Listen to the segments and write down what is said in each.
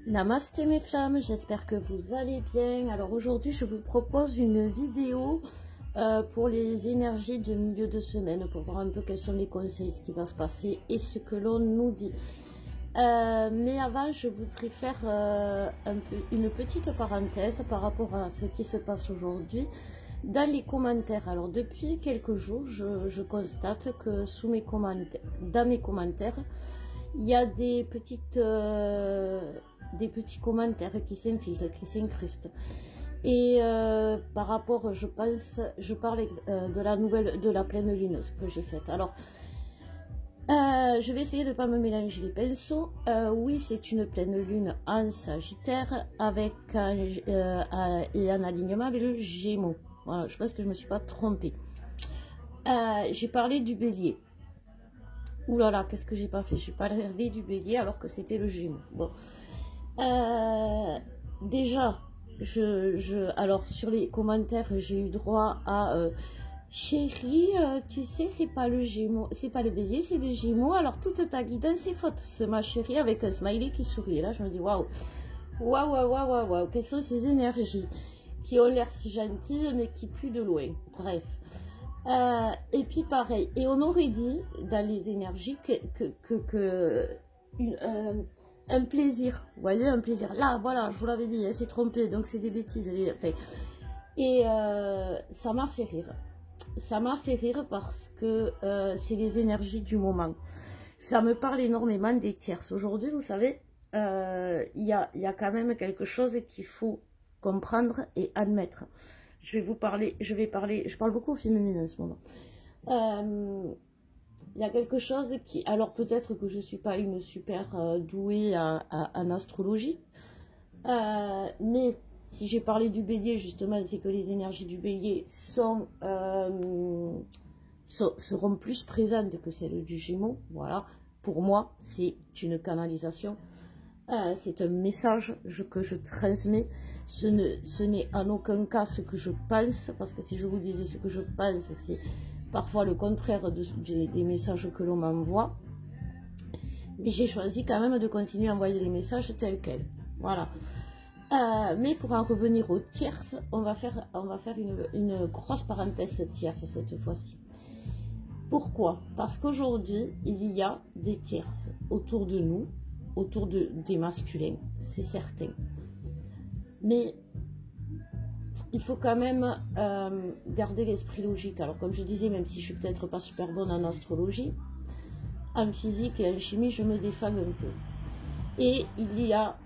Namasté mes flammes, j'espère que vous allez bien. Alors aujourd'hui je vous propose une vidéo pour les énergies de milieu de semaine, pour voir un peu quels sont les conseils, ce qui va se passer et ce que l'on nous dit. Mais avant je voudrais faire une petite parenthèse par rapport à ce qui se passe aujourd'hui dans les commentaires. Alors depuis quelques jours je constate que sous mes commentaires, dans mes commentaires, il y a des petits commentaires qui s'infiltrent, qui s'incrustent. Et par rapport, je parle de la pleine lune, ce que j'ai faite. Alors, je vais essayer de ne pas me mélanger les pinceaux. Oui, c'est une pleine lune en Sagittaire avec et un alignement avec le Gémeaux. Voilà, je pense que je ne me suis pas trompée. J'ai parlé du Bélier. Ouh là là, qu'est-ce que j'ai pas fait? J'ai parlé du Bélier alors que c'était le Gémeaux. Bon. Déjà, alors sur les commentaires, j'ai eu droit à chérie, tu sais, c'est pas le Gémeaux, c'est pas le Bélier, c'est le Gémeaux. Alors toute ta guidance est faute. C'est ma chérie avec un smiley qui sourit. Là, je me dis waouh, waouh, waouh, waouh, waouh. Quelles sont ces énergies qui ont l'air si gentilles mais qui puent de loin. Bref. Et puis pareil, et on aurait dit dans les énergies un plaisir, vous voyez, un plaisir. Là, voilà, je vous l'avais dit, elle s'est trompée, donc c'est des bêtises. Enfin, et ça m'a fait rire. Ça m'a fait rire parce que c'est les énergies du moment. Ça me parle énormément des tierces. Aujourd'hui, vous savez, il y a quand même quelque chose qu'il faut comprendre et admettre. Je parle beaucoup au féminin en ce moment. Il y a quelque chose qui, alors peut-être que je ne suis pas une super douée en astrologie, mais si j'ai parlé du Bélier, justement, c'est que les énergies du Bélier seront plus présentes que celles du Gémeaux. Voilà, pour moi, c'est une canalisation. C'est un message que je transmets. Ce n'est en aucun cas ce que je pense, parce que si je vous disais ce que je pense, c'est parfois le contraire des messages que l'on m'envoie. Mais j'ai choisi quand même de continuer à envoyer les messages tels quels. Voilà. Mais pour en revenir aux tierces, on va faire une grosse parenthèse tierce cette fois-ci. Pourquoi? Parce qu'aujourd'hui, il y a des tierces autour de nous, autour des masculins, c'est certain. Mais il faut quand même garder l'esprit logique. Alors comme je disais, même si je suis peut-être pas super bonne en astrologie, en physique et en chimie, je me défends un peu. Et il y a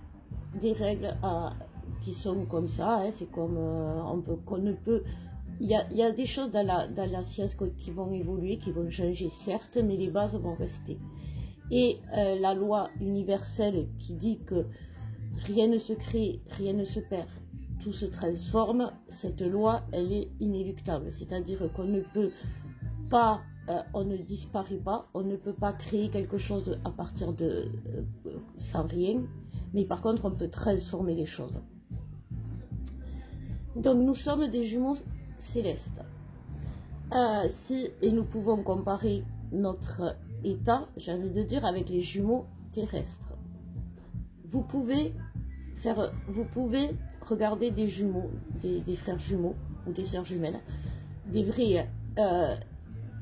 des règles qui sont comme ça, hein, c'est comme il y a des choses dans la science qui vont évoluer, qui vont changer, certes, mais les bases vont rester. Et la loi universelle qui dit que rien ne se crée, rien ne se perd, tout se transforme, cette loi, elle est inéluctable. C'est-à-dire qu'on ne peut pas, on ne disparaît pas, on ne peut pas créer quelque chose à partir de sans rien, mais par contre, on peut transformer les choses. Donc, nous sommes des jumeaux célestes. Et nous pouvons comparer notre état, j'ai envie de dire, avec les jumeaux terrestres. Vous pouvez regarder des jumeaux, des frères jumeaux ou des sœurs jumelles, des vrais.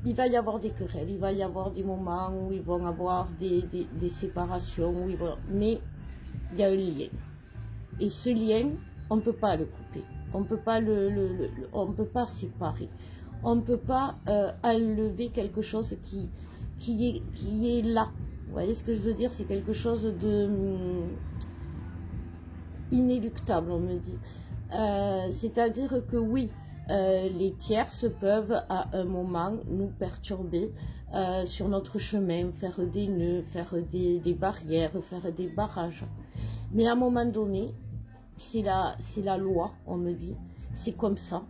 Il va y avoir des querelles, il va y avoir des moments où ils vont avoir des séparations, mais il y a un lien. Et ce lien, on ne peut pas le couper, on ne peut pas on peut pas séparer, on ne peut pas enlever quelque chose qui est là. Vous voyez ce que je veux dire? C'est quelque chose de inéluctable, on me dit. C'est-à-dire que oui, les tierces peuvent à un moment nous perturber sur notre chemin, faire des nœuds, faire des barrières, faire des barrages. Mais à un moment donné, c'est la loi, on me dit, c'est comme ça.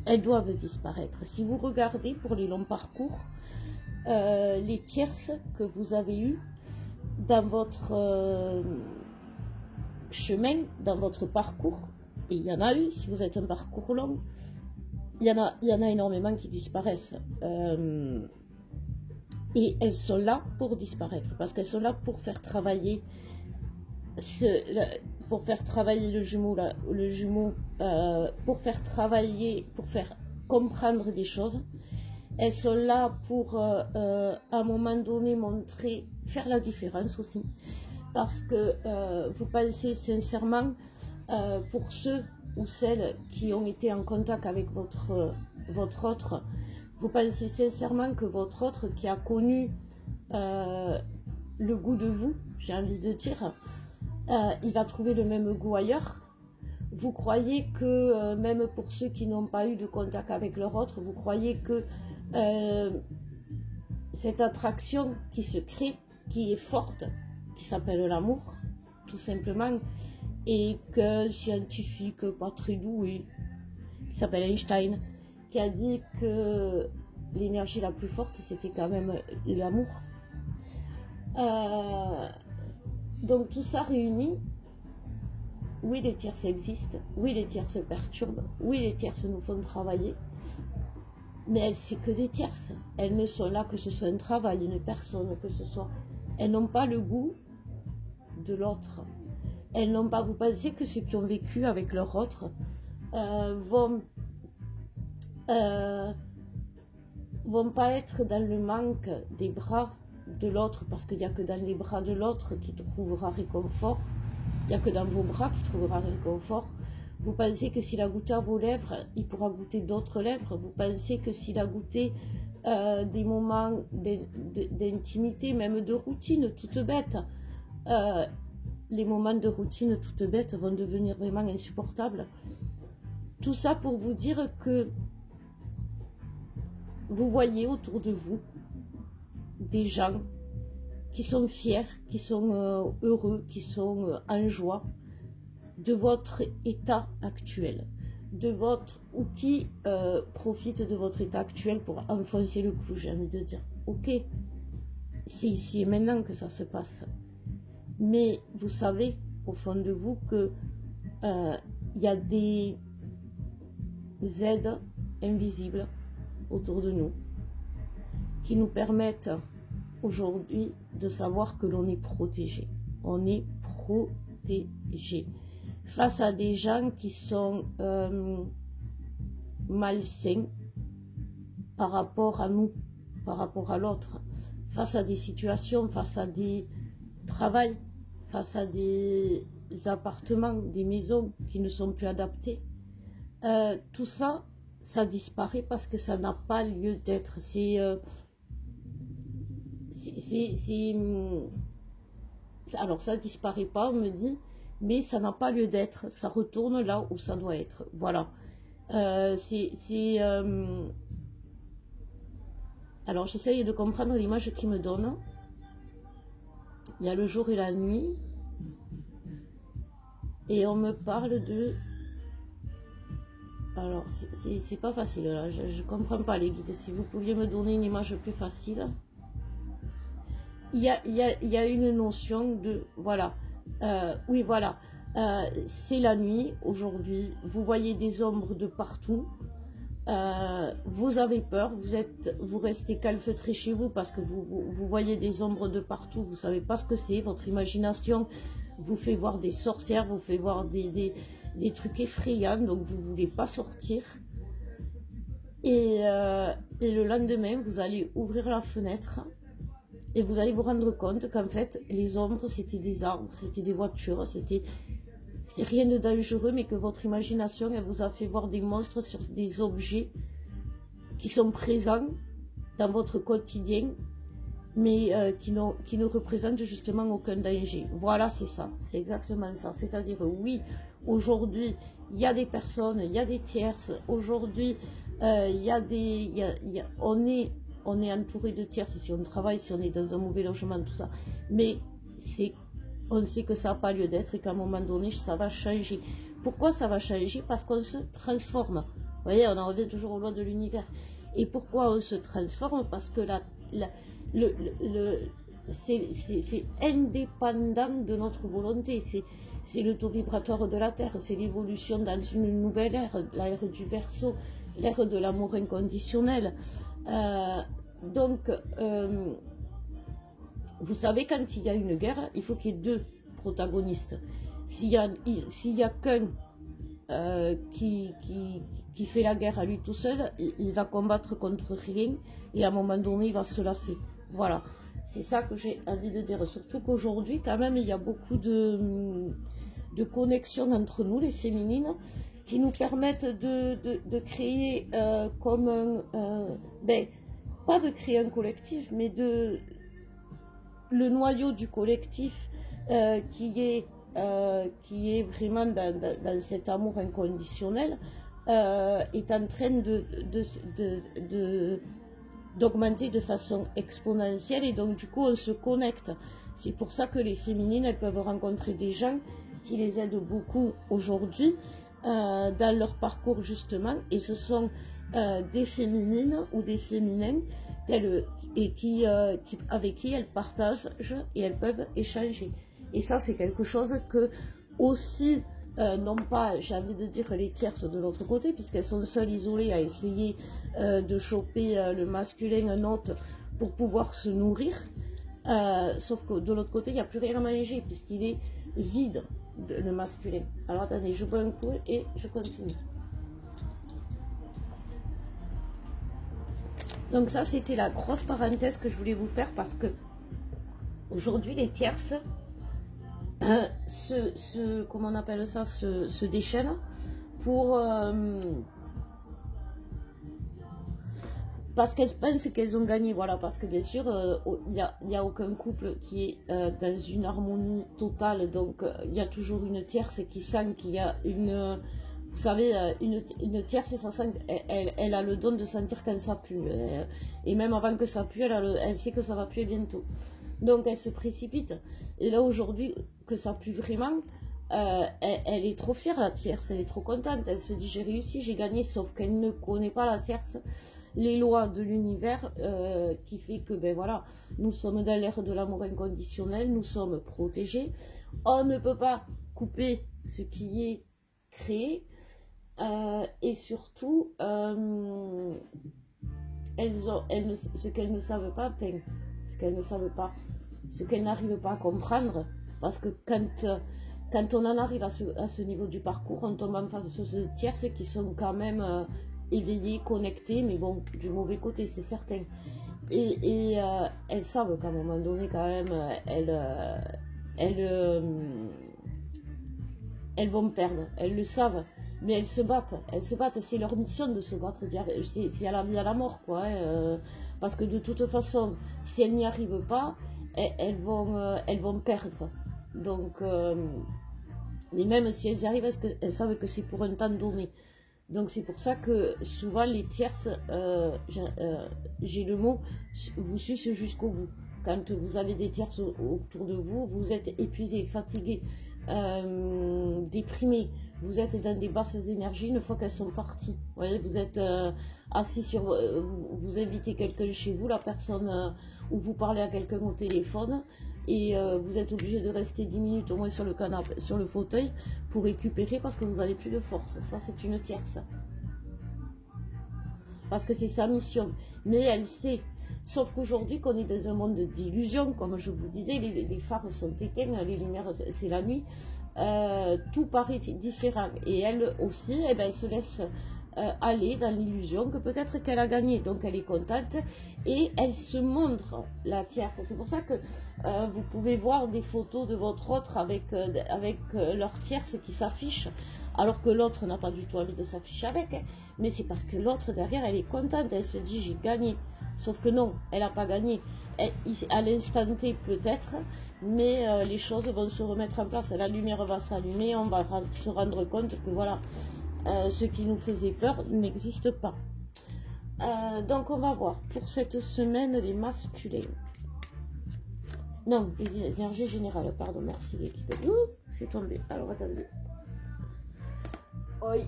Elles doivent disparaître. Si vous regardez pour les longs parcours, les tierces que vous avez eues dans votre chemin, dans votre parcours, et il y en a eu, si vous êtes un parcours long, il y en a énormément qui disparaissent. Et elles sont là pour disparaître, parce qu'elles sont là pour faire travailler pour faire travailler le jumeau, pour faire travailler, pour faire comprendre des choses. Elles sont là pour, à un moment donné, montrer, faire la différence aussi. Parce que vous pensez sincèrement, pour ceux ou celles qui ont été en contact avec votre autre, vous pensez sincèrement que votre autre qui a connu le goût de vous, j'ai envie de dire, il va trouver le même goût ailleurs. Vous croyez que, même pour ceux qui n'ont pas eu de contact avec leur autre, vous croyez que cette attraction qui se crée, qui est forte, qui s'appelle l'amour, tout simplement, et qu'un scientifique pas très doué, qui s'appelle Einstein, qui a dit que l'énergie la plus forte, c'était quand même l'amour. Donc tout ça réuni, oui les tierces existent, oui les tierces perturbent, oui les tierces nous font travailler, mais c'est que des tierces. Elles ne sont là que ce soit un travail, une personne, que ce soit. Elles n'ont pas le goût de l'autre. Elles n'ont pas, vous pensez que ceux qui ont vécu avec leur autre vont pas être dans le manque des bras de l'autre, parce qu'il n'y a que dans les bras de l'autre qui trouvera réconfort, il n'y a que dans vos bras qui trouvera réconfort. Vous pensez que s'il a goûté à vos lèvres, il pourra goûter d'autres lèvres. Vous pensez que s'il a goûté des moments d'intimité, même de routine toute bête, les moments de routine toute bête vont devenir vraiment insupportables. Tout ça pour vous dire que vous voyez autour de vous des gens qui sont fiers, qui sont heureux, qui sont en joie de votre état actuel, ou qui profitent de votre état actuel pour enfoncer le clou, j'ai envie de dire. Ok, c'est ici et maintenant que ça se passe. Mais vous savez au fond de vous que y a des aides invisibles autour de nous qui nous permettent aujourd'hui de savoir que l'on est protégé. On est protégé face à des gens qui sont malsains par rapport à nous, par rapport à l'autre, face à des situations, face à des travails, face à des appartements, des maisons qui ne sont plus adaptés. Tout ça, ça disparaît parce que ça n'a pas lieu d'être. Alors ça disparaît pas, on me dit, mais ça n'a pas lieu d'être. Ça retourne là où ça doit être. Voilà. Alors j'essaye de comprendre l'image qu'il me donne. Il y a le jour et la nuit. Et on me parle de... Alors, c'est pas facile là, je comprends pas les guides. Si vous pouviez me donner une image plus facile. Il y a une notion de... Voilà. Oui, voilà. C'est la nuit aujourd'hui. Vous voyez des ombres de partout. Vous avez peur. Vous restez calfeutré chez vous parce que vous voyez des ombres de partout. Vous savez pas ce que c'est. Votre imagination vous fait voir des sorcières, vous fait voir des trucs effrayants, donc vous ne voulez pas sortir. Et le lendemain, vous allez ouvrir la fenêtre et vous allez vous rendre compte qu'en fait, les ombres, c'était des arbres, c'était des voitures, c'était rien de dangereux, mais que votre imagination, elle vous a fait voir des monstres sur des objets qui sont présents dans votre quotidien, mais qui ne représentent justement aucun danger. Voilà, c'est ça, c'est exactement ça. C'est-à-dire, oui, aujourd'hui, il y a des personnes, il y a des tierces, aujourd'hui, on est entouré de tierces si on travaille, si on est dans un mauvais logement, tout ça. Mais on sait que ça n'a pas lieu d'être et qu'à un moment donné, ça va changer. Pourquoi ça va changer? Parce qu'on se transforme. Vous voyez, on en revient toujours aux lois de l'univers. Et pourquoi on se transforme? Parce que c'est indépendant de notre volonté. C'est le taux vibratoire de la Terre, c'est l'évolution dans une nouvelle ère, l'ère du Verseau, l'ère de l'amour inconditionnel. Donc, vous savez, quand il y a une guerre, il faut qu'il y ait deux protagonistes. s'il y a qu'un qui fait la guerre à lui tout seul, il va combattre contre rien et à un moment donné il va se lasser. Voilà, c'est ça que j'ai envie de dire. Surtout qu'aujourd'hui quand même il y a beaucoup de connexions entre nous, les féminines, qui nous permettent de créer comme ben, pas de créer un collectif, mais le noyau du collectif qui est vraiment dans cet amour inconditionnel est en train d'augmenter de façon exponentielle, et donc du coup on se connecte. C'est pour ça que les féminines, elles peuvent rencontrer des gens qui les aident beaucoup aujourd'hui dans leur parcours justement, et ce sont des féminines ou des féminins avec qui elles partagent et elles peuvent échanger. Et ça, c'est quelque chose que aussi, non pas, j'ai envie de dire, les tierces de l'autre côté, puisqu'elles sont seules, isolées, à essayer de choper le masculin, un autre, pour pouvoir se nourrir. Sauf que de l'autre côté, il n'y a plus rien à manger, puisqu'il est vide, le masculin. Alors attendez, je bois un coup et je continue. Donc ça, c'était la grosse parenthèse que je voulais vous faire, parce que aujourd'hui, les tierces comment on appelle ça, se déchaînent pour parce qu'elles pensent qu'elles ont gagné. Voilà, parce que bien sûr il y a aucun couple qui est dans une harmonie totale, donc il y a toujours une tierce qui sent qu'il y a une, vous savez, une tierce, ça sent, elle a le don de sentir quand ça pue, et même avant que ça pue, elle sait que ça va puer bientôt. Donc elle se précipite. Et là aujourd'hui, que ça pue vraiment, elle est trop fière, la tierce, elle est trop contente. Elle se dit j'ai réussi, j'ai gagné, sauf qu'elle ne connaît pas, la tierce, les lois de l'univers qui fait que ben voilà, nous sommes dans l'ère de l'amour inconditionnel, nous sommes protégés. On ne peut pas couper ce qui est créé, et surtout ce qu'elles ne savent pas, enfin, ce qu'elles ne savent pas, ce qu'elles n'arrivent pas à comprendre, parce que quand on en arrive à ce niveau du parcours, on tombe en face de ces tierces qui sont quand même éveillées, connectées, mais bon, du mauvais côté, c'est certain. Et elles savent qu'à un moment donné, quand même, elles vont perdre, elles le savent. Mais elles se battent, c'est leur mission de se battre, c'est à la vie à la mort, quoi, hein, parce que de toute façon, si elles n'y arrivent pas, elles vont perdre. Donc, mais même si elles y arrivent, elles savent que c'est pour un temps donné. Donc c'est pour ça que souvent les tierces, j'ai le mot, vous sucent jusqu'au bout. Quand vous avez des tierces autour de vous, vous êtes épuisé, fatigué, déprimé, vous êtes dans des basses énergies une fois qu'elles sont parties. Vous voyez, vous êtes assis sur, vous invitez quelqu'un chez vous, la personne, ou vous parlez à quelqu'un au téléphone, et vous êtes obligé de rester 10 minutes au moins sur le canapé, sur le fauteuil, pour récupérer parce que vous n'avez plus de force. Ça, c'est une tierce. Parce que c'est sa mission. Mais elle sait. Sauf qu'aujourd'hui, qu'on est dans un monde d'illusions, comme je vous disais, les phares sont éteints, les lumières, c'est la nuit. Tout paraît différent. Et elle aussi, eh ben, elle se laisse aller dans l'illusion que peut-être qu'elle a gagné. Donc elle est contente et elle se montre, la tierce. C'est pour ça que vous pouvez voir des photos de votre autre avec leur tierce qui s'affiche, alors que l'autre n'a pas du tout envie de s'afficher avec. Hein. Mais c'est parce que l'autre derrière, elle est contente. Elle se dit j'ai gagné. Sauf que non, elle n'a pas gagné. À l'instant T peut-être, mais les choses vont se remettre en place. La lumière va s'allumer, on va se rendre compte que voilà, ce qui nous faisait peur n'existe pas. Donc on va voir pour cette semaine les masculins. Non, les énergies générales, pardon, merci les kids. Ouh, c'est tombé. Alors attendez. Oui.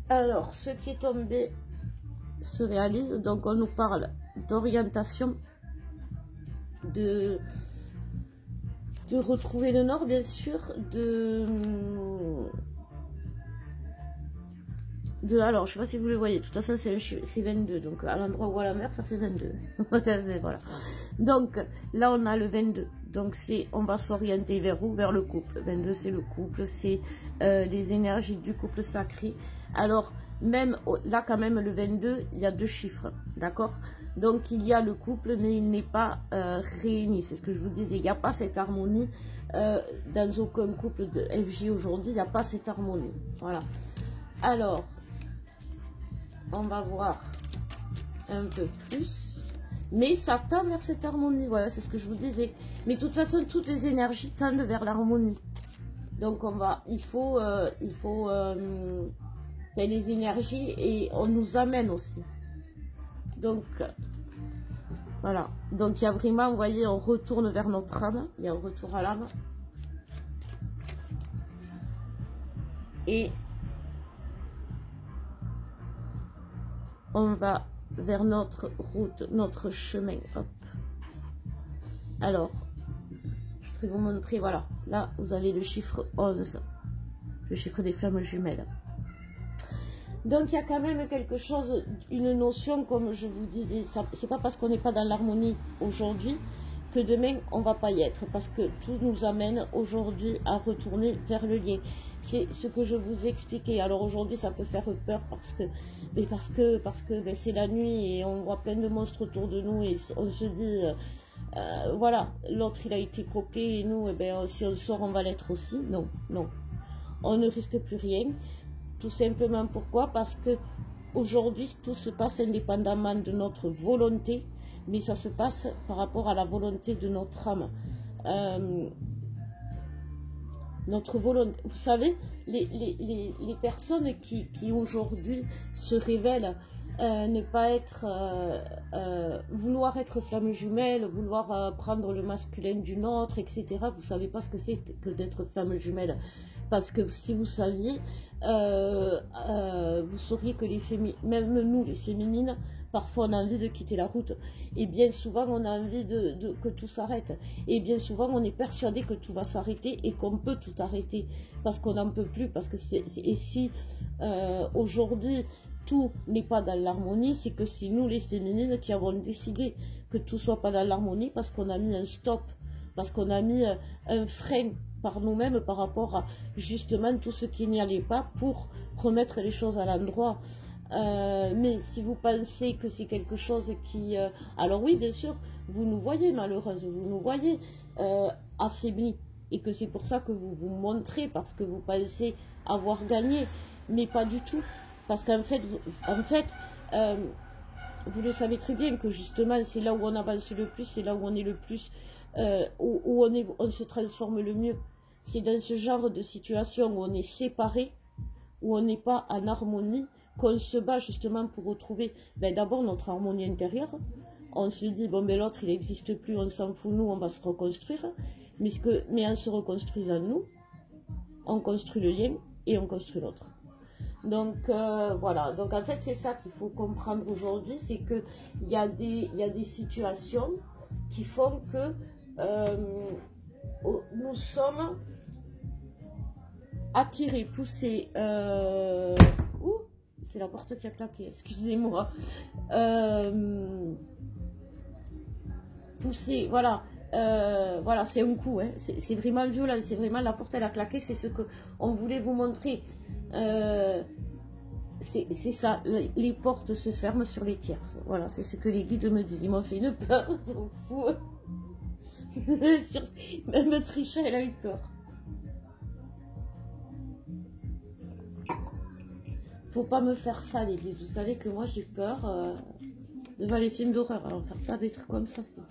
Alors, ce qui est tombé se réalise. Donc on nous parle d'orientation, de retrouver le nord, bien sûr, alors je sais pas si vous le voyez, de toute façon c'est 22, donc à l'endroit où à la mer ça fait 22. Voilà. Donc là on a le 22, Donc on va s'orienter vers où? Vers le couple. 22 c'est le couple, c'est les énergies du couple sacré. Alors même là quand même le 22, il y a 2 chiffres, d'accord? Donc il y a le couple, mais il n'est pas réuni. C'est ce que je vous disais, il n'y a pas cette harmonie dans aucun couple de FJ aujourd'hui, il n'y a pas cette harmonie. Voilà. Alors, on va voir un peu plus. Mais ça tend vers cette harmonie, voilà, c'est ce que je vous disais. Mais de toute façon, toutes les énergies tendent vers l'harmonie. Donc il faut les énergies et on nous amène aussi. Donc, voilà. Donc, il y a vraiment, vous voyez, on retourne vers notre âme. Il y a un retour à l'âme. Et on va vers notre route, notre chemin. Hop. Alors, je vais vous montrer, voilà. Là, vous avez le chiffre 11. Le chiffre des flammes jumelles. Donc, il y a quand même quelque chose, une notion, comme je vous disais, c'est pas parce qu'on n'est pas dans l'harmonie aujourd'hui que demain, on va pas y être. Parce que tout nous amène aujourd'hui à retourner vers le lien. C'est ce que je vous expliquais. Alors aujourd'hui, ça peut faire peur parce que ben, c'est la nuit et on voit plein de monstres autour de nous et on se dit, voilà, l'autre il a été croqué et nous, eh ben, si on sort, on va l'être aussi. Non, non, on ne risque plus rien. Tout simplement pourquoi? Parce que aujourd'hui, tout se passe indépendamment de notre volonté, mais ça se passe par rapport à la volonté de notre âme. Notre volonté. Vous savez, les personnes qui aujourd'hui se révèlent ne pas être, vouloir être flamme jumelle, vouloir prendre le masculin d'une autre, etc. Vous savez pas ce que c'est que d'être flamme jumelle. Parce que si vous saviez, vous sauriez que même nous, les féminines, parfois on a envie de quitter la route. Et bien souvent, on a envie que tout s'arrête. Et bien souvent, on est persuadé que tout va s'arrêter et qu'on peut tout arrêter. Parce qu'on n'en peut plus. Parce que et si aujourd'hui, tout n'est pas dans l'harmonie, c'est que c'est nous, les féminines, qui avons décidé que tout soit pas dans l'harmonie parce qu'on a mis un stop. Parce qu'on a mis un frein par nous-mêmes par rapport à justement tout ce qui n'y allait pas pour remettre les choses à l'endroit. Mais si vous pensez que c'est quelque chose qui... alors oui, bien sûr, vous nous voyez malheureuse, vous nous voyez affaiblis. Et que c'est pour ça que vous vous montrez, parce que vous pensez avoir gagné. Mais pas du tout. Parce qu'en fait, vous le savez très bien que justement, c'est là où on avance le plus, c'est là où on est le plus... où on se transforme le mieux. C'est dans ce genre de situation où on est séparé, où on n'est pas en harmonie, qu'on se bat justement pour retrouver d'abord notre harmonie intérieure. On se dit, bon, ben l'autre, il n'existe plus, on s'en fout, nous, on va se reconstruire. Mais en se reconstruisant, nous, on construit le lien et on construit l'autre. Donc, voilà. Donc, en fait, c'est ça qu'il faut comprendre aujourd'hui, c'est qu'il y a des situations qui font que nous sommes attirés, poussés... c'est la porte qui a claqué, excusez-moi. Poussés, voilà. Voilà, c'est un coup, hein. C'est vraiment violent, c'est vraiment la porte elle a claqué, c'est ce qu'on voulait vous montrer. C'est ça, les portes se ferment sur les tierces. Voilà, c'est ce que les guides me disent. Ils m'ont fait une peur, ils sont fous. Même Trisha, elle a eu peur. Faut pas me faire ça, les guides. Vous savez que moi, j'ai peur devant les films d'horreur. Alors, faire pas des trucs comme ça, c'est...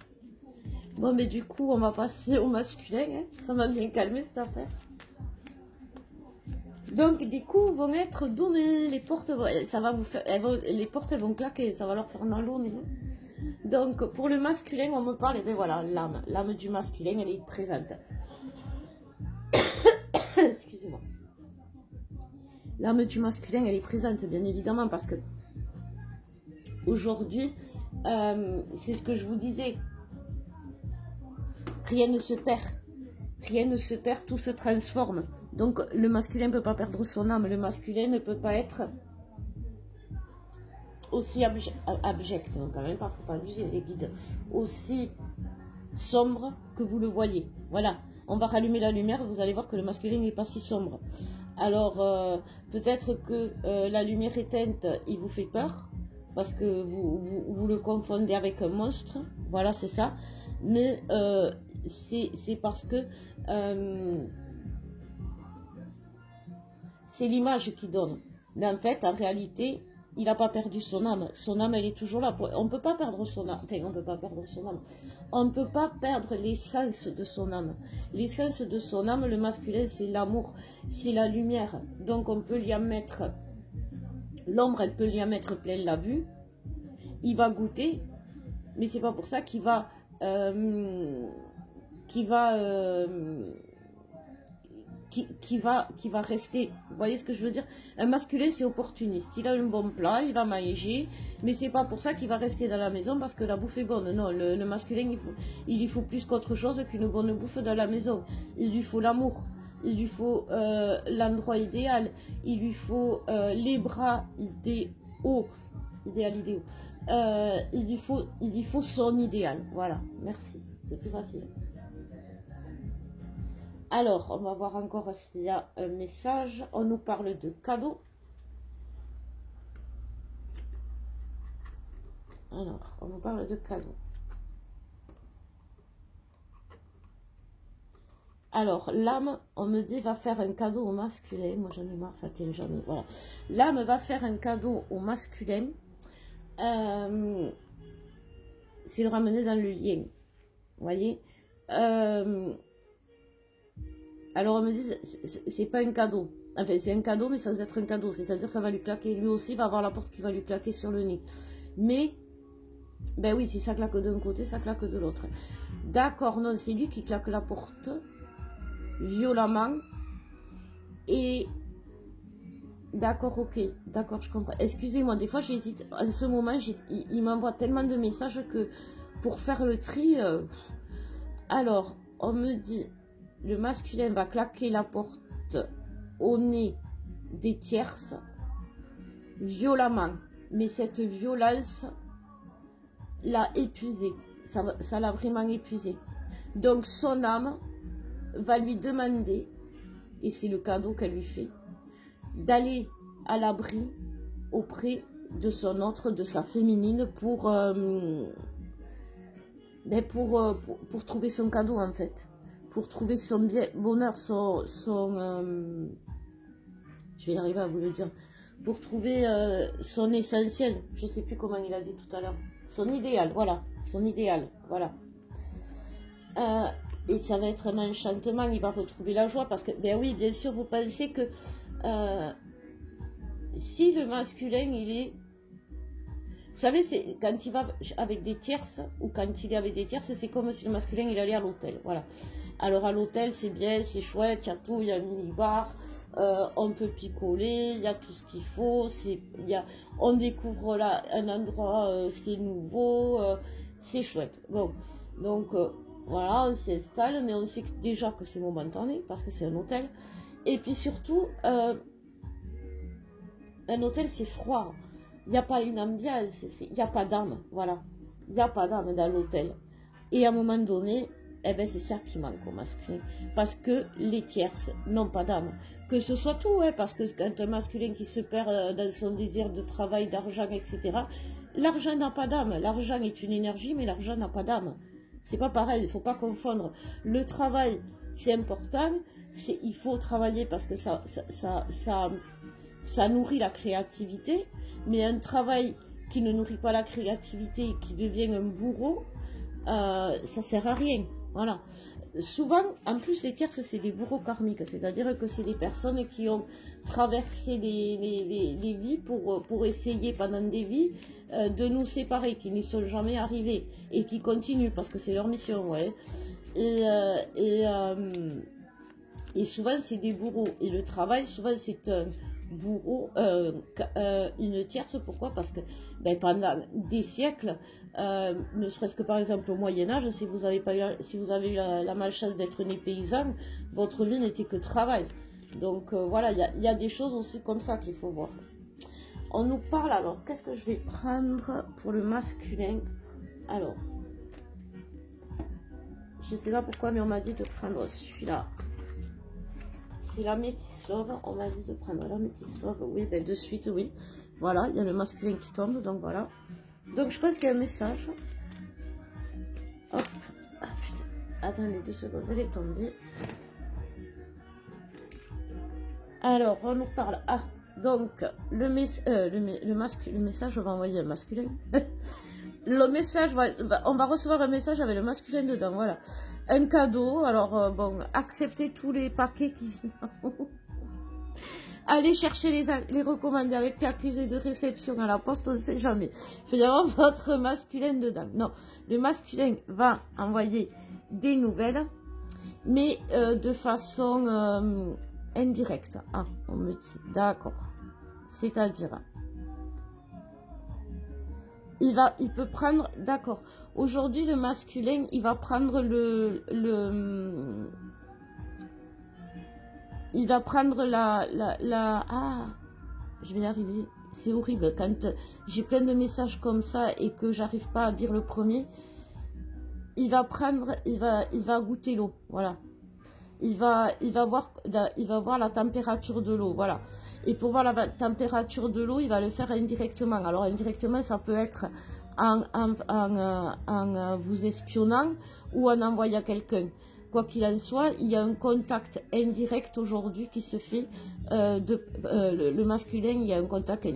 Bon, mais du coup, on va passer au masculin. Hein. Ça m'a bien calmé, cette affaire. Donc, des coups vont être donnés. Les portes, ça va vous faire... les portes, elles vont claquer. Ça va leur faire mal au nez. Donc, pour le masculin, on me parle, et bien voilà, l'âme. L'âme du masculin, elle est présente. Excusez-moi. L'âme du masculin, elle est présente, bien évidemment, parce que aujourd'hui, c'est ce que je vous disais. Rien ne se perd. Rien ne se perd, tout se transforme. Donc, le masculin ne peut pas perdre son âme. Le masculin ne peut pas être aussi abject. Donc, quand même, il ne faut pas abuser les guides. Aussi sombre que vous le voyez. Voilà, on va rallumer la lumière et vous allez voir que le masculin n'est pas si sombre. Alors, peut-être que la lumière éteinte, il vous fait peur, parce que vous le confondez avec un monstre. Voilà, c'est ça. Mais c'est parce que c'est l'image qui donne. Mais en fait, en réalité, il n'a pas perdu son âme. Son âme, elle est toujours là. On ne peut pas perdre son âme. Enfin, on ne peut pas perdre son âme. On ne peut pas perdre l'essence de son âme. L'essence de son âme, le masculin, c'est l'amour, c'est la lumière. Donc, on peut lui en mettre... L'ombre, elle peut lui en mettre plein la vue. Il va goûter, mais c'est pas pour ça qu'il va... qui va rester. Vous voyez ce que je veux dire? Un masculin, c'est opportuniste. Il a un bon plat, il va manger, mais c'est pas pour ça qu'il va rester dans la maison parce que la bouffe est bonne. Non, le masculin, il lui faut plus qu'autre chose qu'une bonne bouffe dans la maison. Il lui faut l'amour. Il lui faut l'endroit idéal. Il lui faut les bras idéaux. Idéaux. Il lui faut son idéal. Voilà, merci. C'est plus facile. Alors, on va voir encore s'il y a un message. On nous parle de cadeaux. Alors, on nous parle de cadeaux. Alors, l'âme, on me dit, va faire un cadeau au masculin. Moi, j'en ai marre, ça tient jamais. Voilà. L'âme va faire un cadeau au masculin. C'est le ramener dans le lien. Vous voyez alors on me dit, c'est pas un cadeau. Enfin, c'est un cadeau, mais sans être un cadeau. C'est-à-dire, ça va lui claquer. Lui aussi va avoir la porte qui va lui claquer sur le nez. Mais, ben oui, si ça claque d'un côté, ça claque de l'autre. D'accord, non, c'est lui qui claque la porte violemment. Et, d'accord, ok. D'accord, je comprends. Excusez-moi, des fois, j'hésite. En ce moment, il m'envoie tellement de messages que pour faire le tri... Alors, on me dit... Le masculin va claquer la porte au nez des tierces violemment. Mais cette violence l'a épuisé. Ça l'a vraiment épuisé. Donc son âme va lui demander, et c'est le cadeau qu'elle lui fait, d'aller à l'abri auprès de son autre, de sa féminine, pour trouver son cadeau en fait. Pour trouver son bonheur, je vais y arriver à vous le dire, pour trouver son essentiel, je ne sais plus comment il a dit tout à l'heure, son idéal, voilà, son idéal, voilà. Et ça va être un enchantement, il va retrouver la joie, parce que, ben oui, bien sûr, vous pensez que si le masculin, il est... Vous savez, quand il va avec des tierces, ou quand il est avec des tierces, c'est comme si le masculin, il allait à l'hôtel, voilà. Alors à l'hôtel, c'est bien, c'est chouette, il y a tout, il y a un mini-bar, on peut picoler, il y a tout ce qu'il faut, on découvre là un endroit, c'est nouveau, c'est chouette. Bon, donc voilà, on s'y installe, mais on sait déjà que c'est momentané, parce que c'est un hôtel. Et puis surtout, un hôtel, c'est froid, il n'y a pas une ambiance, il n'y a pas d'âme, voilà. Il n'y a pas d'âme dans l'hôtel. Et à un moment donné, eh ben c'est ça qui manque au masculin. Parce que les tierces n'ont pas d'âme. Que ce soit tout, hein, parce que quand un masculin qui se perd dans son désir de travail, d'argent, etc., l'argent n'a pas d'âme. L'argent est une énergie, mais l'argent n'a pas d'âme. C'est pas pareil, il ne faut pas confondre. Le travail, c'est important. Il faut travailler parce que ça nourrit la créativité. Mais un travail qui ne nourrit pas la créativité et qui devient un bourreau, ça sert à rien. Voilà. Souvent, en plus, les tierces, c'est des bourreaux karmiques. C'est-à-dire que c'est des personnes qui ont traversé les vies pour essayer pendant des vies de nous séparer, qui n'y sont jamais arrivés et qui continuent parce que c'est leur mission. Ouais. Et souvent, c'est des bourreaux. Et le travail, souvent, c'est un bourreau, une tierce. Pourquoi? Parce que pendant des siècles, ne serait-ce que par exemple au Moyen-Âge, si vous avez eu la malchance d'être né paysan, votre vie n'était que travail. Donc voilà, il y a des choses aussi comme ça qu'il faut voir. On nous parle alors, qu'est-ce que je vais prendre pour le masculin? Alors, Je sais pas pourquoi, mais on m'a dit de prendre celui-là. C'est la Métis Love. On m'a dit de prendre la Métis Love. Oui, ben de suite, oui. Voilà, il y a le masculin qui tombe, donc voilà. Donc je pense qu'il y a un message. Hop. Ah putain. Attendez 2 secondes, elle est tombée. Alors, on nous parle. Ah, donc, le message, on va envoyer un masculin. Le message, on va recevoir un message avec le masculin dedans, voilà. Un cadeau, alors, bon, acceptez tous les paquets qui viennent. Allez chercher les recommandés avec l'accusé de réception à la poste, on ne sait jamais. Il faut y avoir votre masculin dedans. Non, le masculin va envoyer des nouvelles, mais de façon indirecte. Ah, on me dit, d'accord. C'est-à-dire, il peut prendre, d'accord. Aujourd'hui, le masculin, il va prendre il va prendre ah, je vais y arriver. C'est horrible quand j'ai plein de messages comme ça et que j'arrive pas à dire le premier. Il va goûter l'eau, voilà. Il va voir la température de l'eau, voilà. Et pour voir la température de l'eau, il va le faire indirectement. Alors indirectement, ça peut être en vous espionnant ou en envoyant quelqu'un. Quoi qu'il en soit, il y a un contact indirect aujourd'hui qui se fait. Le masculin, il y a un contact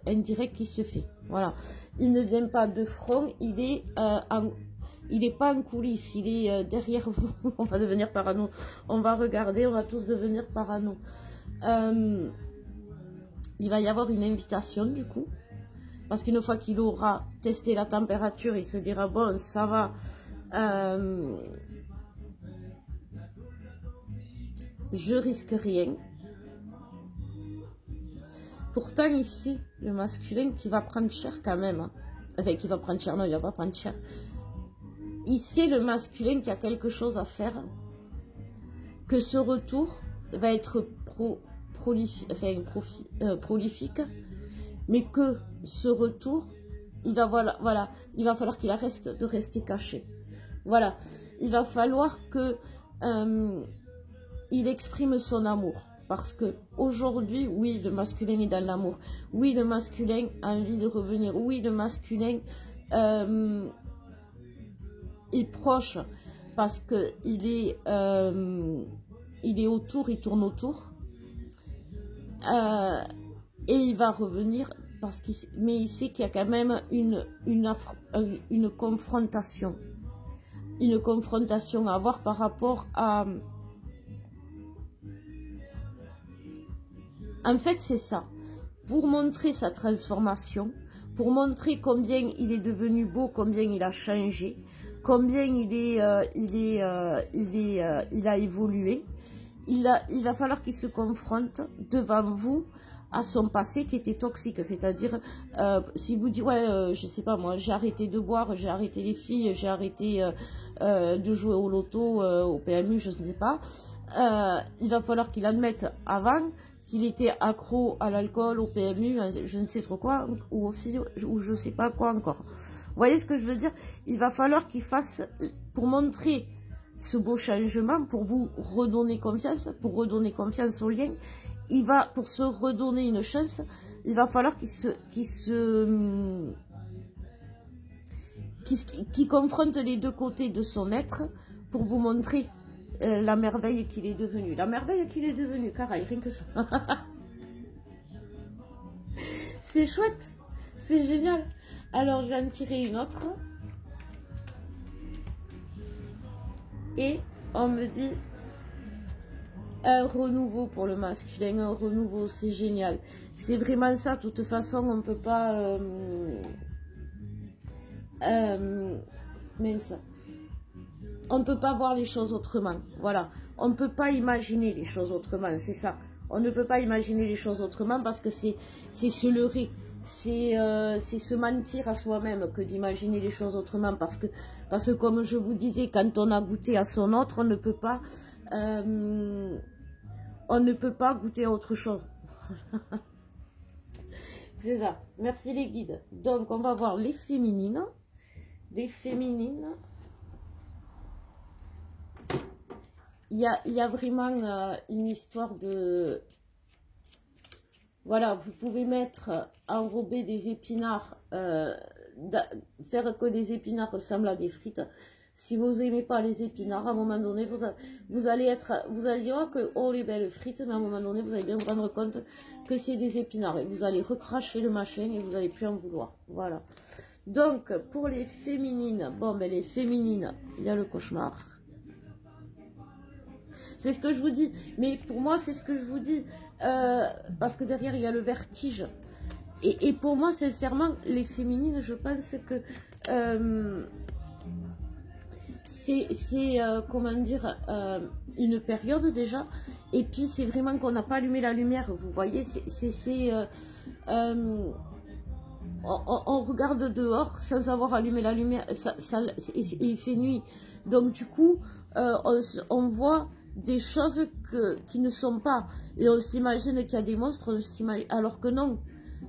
indirect qui se fait. Voilà. Il ne vient pas de front, il est il n'est pas en coulisses, il est derrière vous. On va devenir parano. On va regarder, on va tous devenir parano. Il va y avoir une invitation du coup. Parce qu'une fois qu'il aura testé la température, il se dira, bon, ça va. Je risque rien. Pourtant ici, le masculin qui va prendre cher quand même. Hein. Enfin, qui va prendre cher, non, il va pas prendre cher. Ici, le masculin qui a quelque chose à faire, que ce retour va être prolifique, mais que ce retour, il va falloir qu'il arrête de rester caché. Voilà, il va falloir que il exprime son amour. Parce que aujourd'hui, oui, le masculin est dans l'amour. Oui, le masculin a envie de revenir. Oui, le masculin est proche parce que il est autour, il tourne autour. Et il va revenir parce mais il sait qu'il y a quand même une confrontation. Une confrontation à avoir par rapport à... En fait, c'est ça. Pour montrer sa transformation, pour montrer combien il est devenu beau, combien il a changé, combien il a évolué, il va falloir qu'il se confronte devant vous à son passé qui était toxique. C'est-à-dire, si vous dites, ouais, je sais pas moi, j'ai arrêté de boire, j'ai arrêté les filles, j'ai arrêté de jouer au loto, au PMU, je ne sais pas, il va falloir qu'il admette avant qu'il était accro à l'alcool, au PMU, je ne sais trop quoi, ou aux filles, ou je ne sais pas quoi encore. Vous voyez ce que je veux dire? Il va falloir qu'il fasse, pour montrer ce beau changement, pour vous redonner confiance, pour redonner confiance au lien, pour se redonner une chance, il va falloir qu'il confronte les deux côtés de son être pour vous montrer la merveille qu'il est devenu. La merveille qu'il est devenu, carrément, rien que ça. C'est chouette, c'est génial. Alors, je vais en tirer une autre. Et on me dit un renouveau pour le masculin, un renouveau, c'est génial. C'est vraiment ça, de toute façon, on ne peut pas... mince. On ne peut pas voir les choses autrement. Voilà. On ne peut pas imaginer les choses autrement, c'est ça. On ne peut pas imaginer les choses autrement parce que c'est se leurrer. C'est se mentir à soi-même que d'imaginer les choses autrement. Parce que comme je vous disais, quand on a goûté à son autre, on ne peut pas goûter à autre chose. C'est ça. Merci les guides. Donc, on va voir les féminines. Des féminines. il y a vraiment une histoire de... Voilà, vous pouvez mettre, enrober des épinards, faire que des épinards ressemblent à des frites. Si vous n'aimez pas les épinards, à un moment donné, vous allez dire que, oh, les belles frites, mais à un moment donné, vous allez bien vous rendre compte que c'est des épinards. Et vous allez recracher le machin et vous n'allez plus en vouloir. Voilà. Donc, pour les féminines, bon, ben, les féminines, il y a le cauchemar. C'est ce que je vous dis. Mais pour moi, c'est ce que je vous dis. Parce que derrière, il y a le vertige. Et pour moi, sincèrement, les féminines, je pense que c'est comment dire, une période déjà. Et puis, c'est vraiment qu'on n'a pas allumé la lumière. Vous voyez, on regarde dehors sans avoir allumé la lumière. Il fait nuit. Donc, du coup, on voit des choses qui ne sont pas. Et on s'imagine qu'il y a des monstres, alors que non.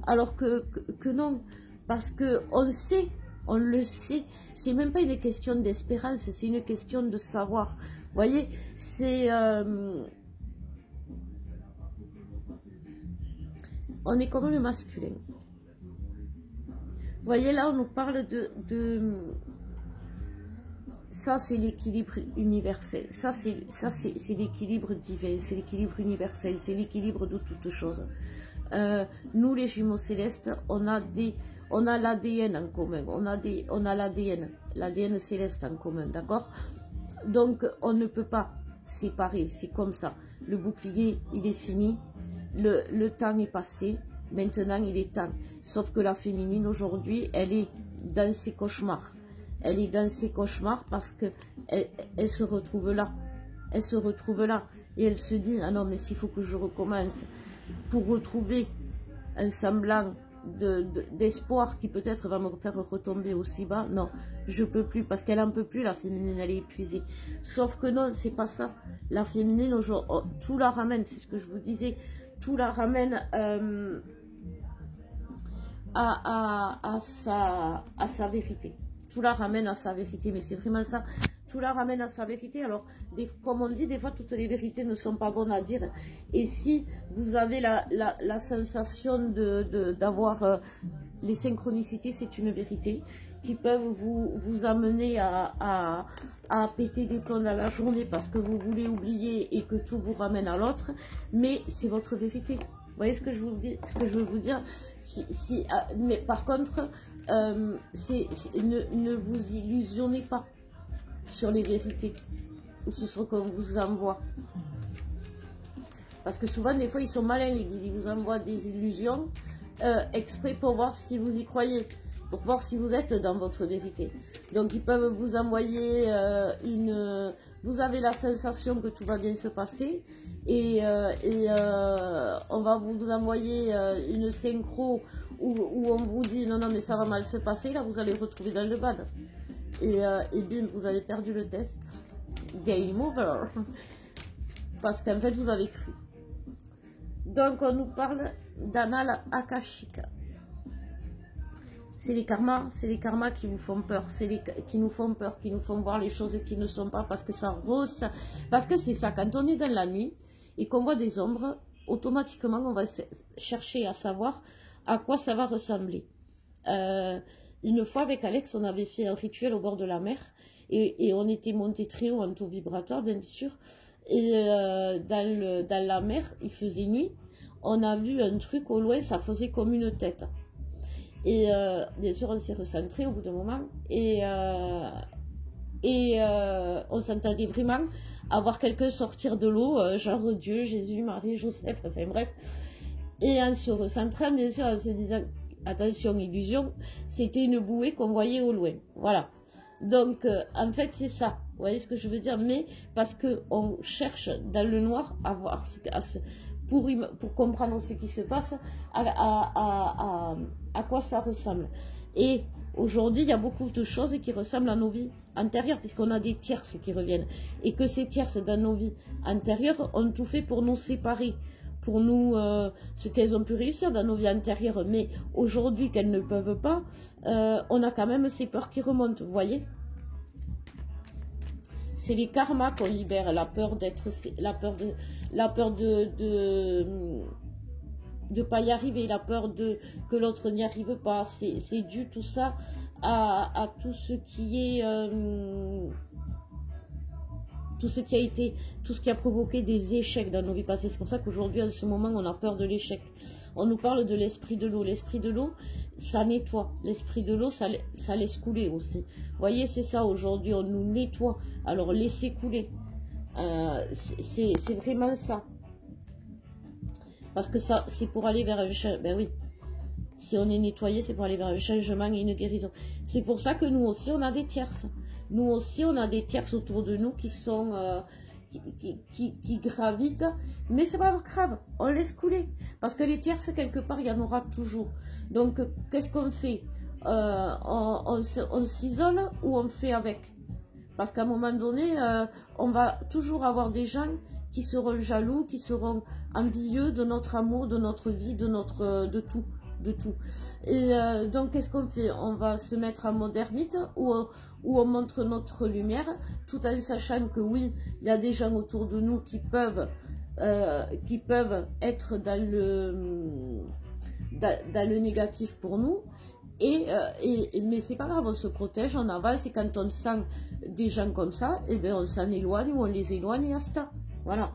Alors que non. Parce qu'on sait, on le sait. C'est même pas une question d'espérance, c'est une question de savoir. Vous voyez, c'est... on est comme le masculin. Vous voyez, là, on nous parle de ça, c'est l'équilibre universel. Ça, c'est l'équilibre divin, c'est l'équilibre universel, c'est l'équilibre de toutes choses. Nous, les jumeaux célestes, on a l'ADN en commun. On a l'ADN céleste en commun, d'accord? Donc, on ne peut pas séparer, c'est comme ça. Le bouclier, il est fini, le temps est passé, maintenant il est temps. Sauf que la féminine, aujourd'hui, elle est dans ses cauchemars. Elle est dans ses cauchemars parce que elle se retrouve là. Elle se retrouve là. Et elle se dit, ah non, mais s'il faut que je recommence pour retrouver un semblant d'espoir qui peut-être va me faire retomber aussi bas, non, je peux plus, parce qu'elle en peut plus, la féminine, elle est épuisée. Sauf que non, c'est pas ça. La féminine, aujourd'hui, tout la ramène, c'est ce que je vous disais, tout la ramène à sa vérité. Tout la ramène à sa vérité, mais c'est vraiment ça. Tout la ramène à sa vérité. Alors, comme on dit, des fois, toutes les vérités ne sont pas bonnes à dire. Et si vous avez la sensation d'avoir les synchronicités, c'est une vérité, qui peuvent vous amener à péter des plombs dans la journée parce que vous voulez oublier et que tout vous ramène à l'autre. Mais c'est votre vérité. Vous voyez ce que je veux vous dire? Mais par contre, ne vous illusionnez pas sur les vérités ou sur ce qu'on vous envoie. Parce que souvent, des fois, ils sont malins, les guides. Ils vous envoient des illusions exprès pour voir si vous y croyez, pour voir si vous êtes dans votre vérité. Donc, ils peuvent vous envoyer vous avez la sensation que tout va bien se passer et on va vous envoyer une synchro où on vous dit non, non, mais ça va mal se passer. Là, vous allez retrouver dans le bad. Et bim, vous avez perdu le test. Game over. Parce qu'en fait, vous avez cru. Donc, on nous parle d'anal akashique. C'est les karmas qui vous font peur. Qui nous font peur, qui nous font voir les choses qui ne sont pas. Parce que parce que c'est ça, quand on est dans la nuit et qu'on voit des ombres, automatiquement, on va chercher à savoir à quoi ça va ressembler. Une fois avec Alex, on avait fait un rituel au bord de la mer et on était monté très haut en taux vibratoire, bien sûr. Et dans la mer, il faisait nuit. On a vu un truc au loin, ça faisait comme une tête. Et bien sûr, on s'est recentré au bout d'un moment. Et on s'entendait vraiment à voir quelqu'un sortir de l'eau, genre Dieu, Jésus, Marie, Joseph, enfin bref. Et en se recentrant, bien sûr, en se disant... Attention, illusion, c'était une bouée qu'on voyait au loin. Voilà. Donc, en fait, c'est ça. Vous voyez ce que je veux dire? Mais parce qu'on cherche dans le noir à voir, pour comprendre ce qui se passe, à quoi ça ressemble. Et aujourd'hui, il y a beaucoup de choses qui ressemblent à nos vies antérieures, puisqu'on a des tierces qui reviennent. Et que ces tierces dans nos vies antérieures ont tout fait pour nous séparer. Pour nous, ce qu'elles ont pu réussir dans nos vies antérieures, mais aujourd'hui qu'elles ne peuvent pas, on a quand même ces peurs qui remontent, vous voyez? c'est les karmas qu'on libère, la peur d'être, la peur de pas y arriver, la peur de que l'autre n'y arrive pas. C'est dû tout ça à tout ce qui est tout ce qui a été, tout ce qui a provoqué des échecs dans nos vies passées. C'est pour ça qu'aujourd'hui, en ce moment, on a peur de l'échec. On nous parle de l'esprit de l'eau. L'esprit de l'eau, ça nettoie. L'esprit de l'eau, ça laisse couler aussi. Vous voyez, c'est ça, aujourd'hui, on nous nettoie. Alors, laissez couler. C'est vraiment ça. Parce que ça, c'est pour aller vers un changement. Ben oui. Si on est nettoyé, c'est pour aller vers un changement et une guérison. C'est pour ça que nous aussi, on a des tierces. Nous aussi, on a des tierces autour de nous qui sont qui gravitent. Mais c'est pas grave, on laisse couler. Parce que les tierces, quelque part, il y en aura toujours. Donc, qu'est-ce qu'on fait? On s'isole ou on fait avec? Parce qu'à un moment donné, on va toujours avoir des gens qui seront jaloux, qui seront envieux de notre amour, de notre vie, de tout. Et donc, qu'est-ce qu'on fait? On va se mettre en mode ermite où on montre notre lumière, tout en sachant que oui, il y a des gens autour de nous qui peuvent être dans le négatif pour nous. Mais c'est pas grave, on se protège, on avance, et quand on sent des gens comme ça, eh bien on s'en éloigne ou on les éloigne et basta. Voilà.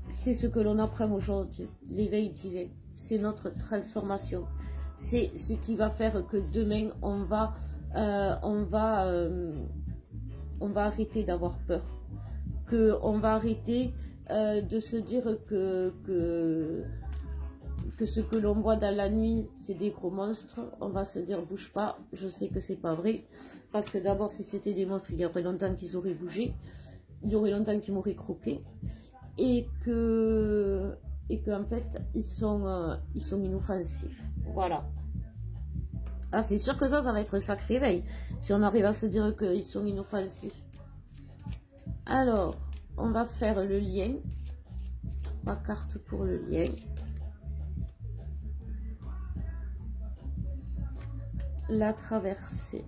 C'est ce que l'on apprend aujourd'hui, l'éveil divin. C'est notre transformation. C'est ce qui va faire que demain, on va arrêter d'avoir peur. On va arrêter de se dire que ce que l'on voit dans la nuit, c'est des gros monstres. On va se dire, bouge pas. Je sais que c'est pas vrai. Parce que d'abord, si c'était des monstres, il y aurait longtemps qu'ils auraient bougé. Il y aurait longtemps qu'ils m'auraient croqué. Et qu'en fait, ils sont inoffensifs. Voilà. Ah, c'est sûr que ça va être un sacré éveil. Si on arrive à se dire qu'ils sont inoffensifs. Alors, on va faire le lien. 3 cartes pour le lien. La traversée.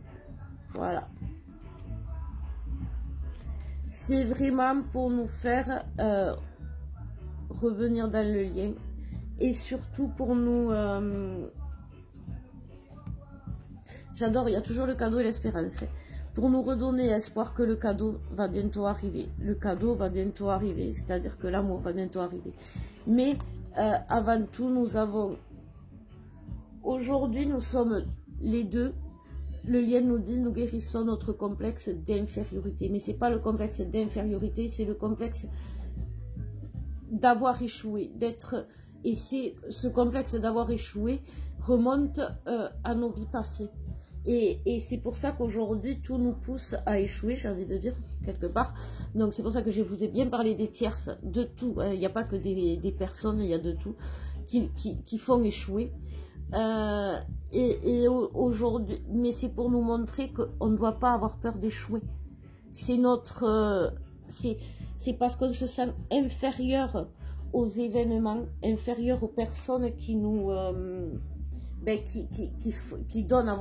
Voilà. C'est vraiment pour nous faire revenir dans le lien. Et surtout pour nous... J'adore, il y a toujours le cadeau et l'espérance. Pour nous redonner espoir que le cadeau va bientôt arriver. Le cadeau va bientôt arriver, c'est-à-dire que l'amour va bientôt arriver. Mais avant tout, nous avons... Aujourd'hui, nous sommes les deux. Le lien nous dit, nous guérissons notre complexe d'infériorité. Mais ce n'est pas le complexe d'infériorité, c'est le complexe d'avoir échoué, d'être... Et ce complexe d'avoir échoué remonte à nos vies passées. Et c'est pour ça qu'aujourd'hui, tout nous pousse à échouer, j'ai envie de dire, quelque part. Donc c'est pour ça que je vous ai bien parlé des tierces, de tout. Il n'y a pas que des personnes, il y a de tout, qui font échouer. Et aujourd'hui, mais c'est pour nous montrer qu'on ne doit pas avoir peur d'échouer. C'est notre... c'est parce qu'on se sent inférieur aux événements, inférieur aux personnes qui nous... qui donnent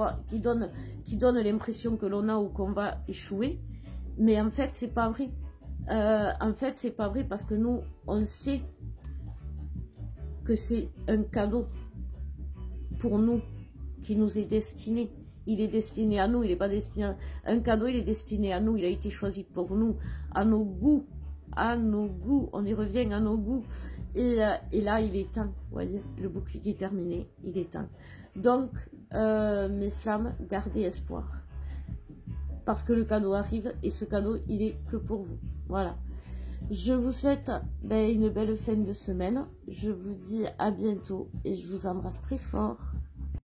l'impression que l'on a ou qu'on va échouer. Mais en fait, c'est pas vrai. En fait, c'est pas vrai parce que nous, on sait que c'est un cadeau pour nous qui nous est destiné. Il est destiné à nous, il n'est pas destiné à... Un cadeau, il est destiné à nous, il a été choisi pour nous, à nos goûts, on y revient à nos goûts. Et là, il est temps, vous voyez, le bouclier est terminé, il est temps. Donc, mes flammes, gardez espoir. Parce que le cadeau arrive, et ce cadeau, il est que pour vous. Voilà. Je vous souhaite une belle fin de semaine. Je vous dis à bientôt, et je vous embrasse très fort.